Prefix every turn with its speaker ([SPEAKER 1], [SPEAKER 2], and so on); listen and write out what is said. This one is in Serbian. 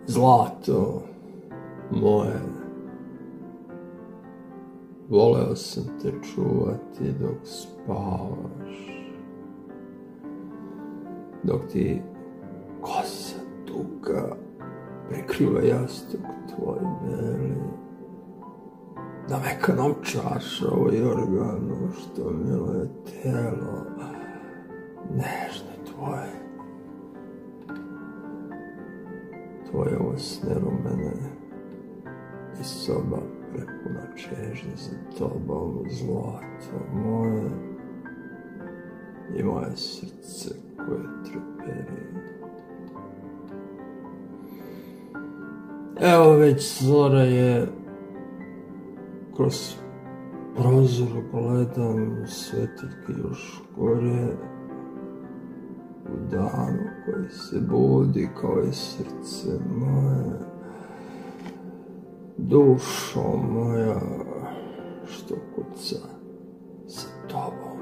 [SPEAKER 1] Zlato moje, voleo sam te čuvati dok spavaš, dok ti kosa duga prikriva jastuk tvoj beli, da meka novčaša o jorganu što miluje telo, nežno tvoje. Tvoje osne rumene i soba prepuna čežnje za tobom, zlato moje i moje srce koje treperi. Evo već zora je, kroz prozor gledam svetiljke još gore, u danu koji se budi kao i srce moje, dušo moja što kuca sa tobom.